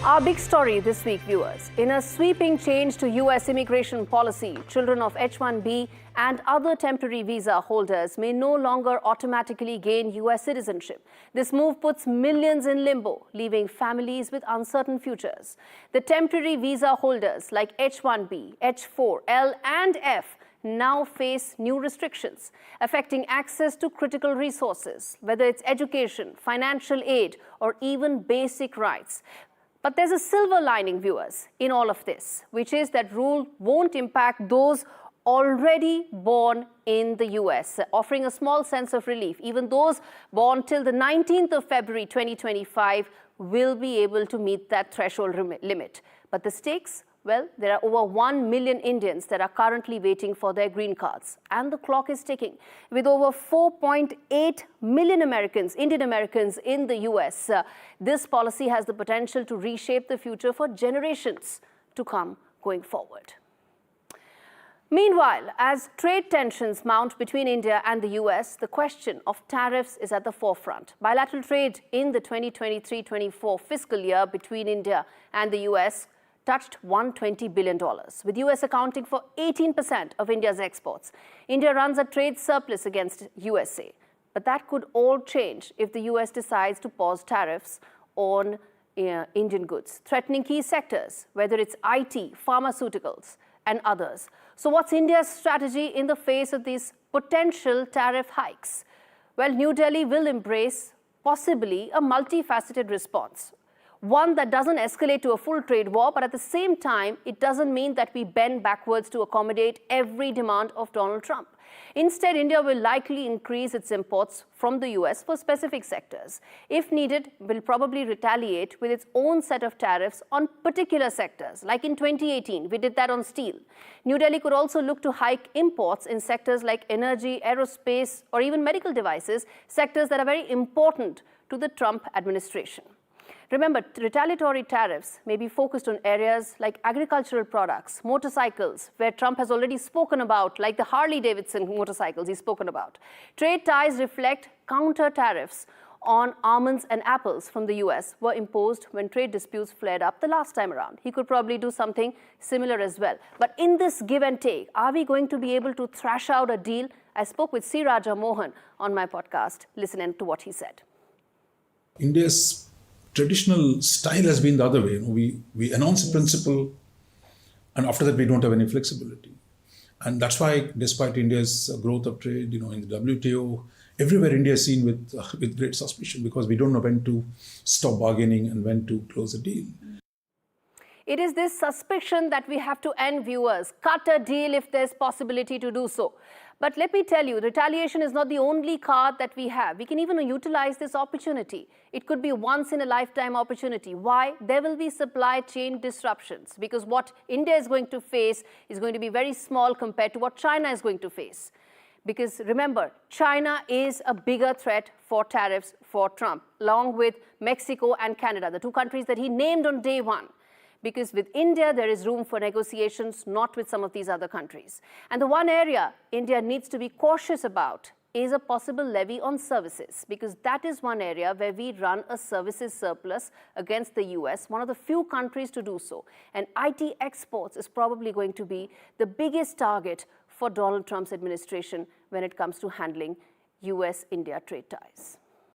Our big story this week, viewers. In a sweeping change to US immigration policy, children of H-1B and other temporary visa holders may no longer automatically gain US citizenship. This move puts millions in limbo, leaving families with uncertain futures. The temporary visa holders like H-1B, H-4, L and F now face new restrictions, affecting access to critical resources, whether it's education, financial aid, or even basic rights. But there's a silver lining, viewers, in all of this, which is that rule won't impact those already born in the US, offering a small sense of relief. Even those born till the 19th of February 2025 will be able to meet that threshold limit. But the stakes? Well, there are over 1 million Indians that are currently waiting for their green cards. And the clock is ticking. With over 4.8 million Indian Americans in the US, this policy has the potential to reshape the future for generations to come going forward. Meanwhile, as trade tensions mount between India and the US, the question of tariffs is at the forefront. Bilateral trade in the 2023-24 fiscal year between India and the US touched $120 billion, with US accounting for 18% of India's exports. India runs a trade surplus against USA. But that could all change if the US decides to pause tariffs on Indian goods, threatening key sectors, whether it's IT, pharmaceuticals, and others. So what's India's strategy in the face of these potential tariff hikes? Well, New Delhi will embrace possibly a multifaceted response. One that doesn't escalate to a full trade war, but at the same time, it doesn't mean that we bend backwards to accommodate every demand of Donald Trump. Instead, India will likely increase its imports from the US for specific sectors. If needed, will probably retaliate with its own set of tariffs on particular sectors. Like in 2018, we did that on steel. New Delhi could also look to hike imports in sectors like energy, aerospace, or even medical devices, sectors that are very important to the Trump administration. Remember, retaliatory tariffs may be focused on areas like agricultural products, motorcycles, where Trump has already spoken about, like the Harley-Davidson motorcycles he's spoken about. Trade ties reflect counter tariffs on almonds and apples from the US were imposed when trade disputes flared up the last time around. He could probably do something similar as well. But in this give and take, are we going to be able to thrash out a deal? I spoke with C. Raja Mohan on my podcast. Listen in to what he said. India's traditional style has been the other way. We announce a principle, and after that we don't have any flexibility. And that's why, despite India's growth of trade, in the WTO, everywhere India is seen with great suspicion, because we don't know when to stop bargaining and when to close a deal. It is this suspicion that we have to end, viewers. Cut a deal if there's possibility to do so. But let me tell you, retaliation is not the only card that we have. We can even utilize this opportunity. It could be once-in-a-lifetime opportunity. Why? There will be supply chain disruptions, because what India is going to face is going to be very small compared to what China is going to face. Because remember, China is a bigger threat for tariffs for Trump, along with Mexico and Canada, the two countries that he named on day one. Because with India, there is room for negotiations, not with some of these other countries. And the one area India needs to be cautious about is a possible levy on services, because that is one area where we run a services surplus against the US, one of the few countries to do so. And IT exports is probably going to be the biggest target for Donald Trump's administration when it comes to handling US-India trade ties.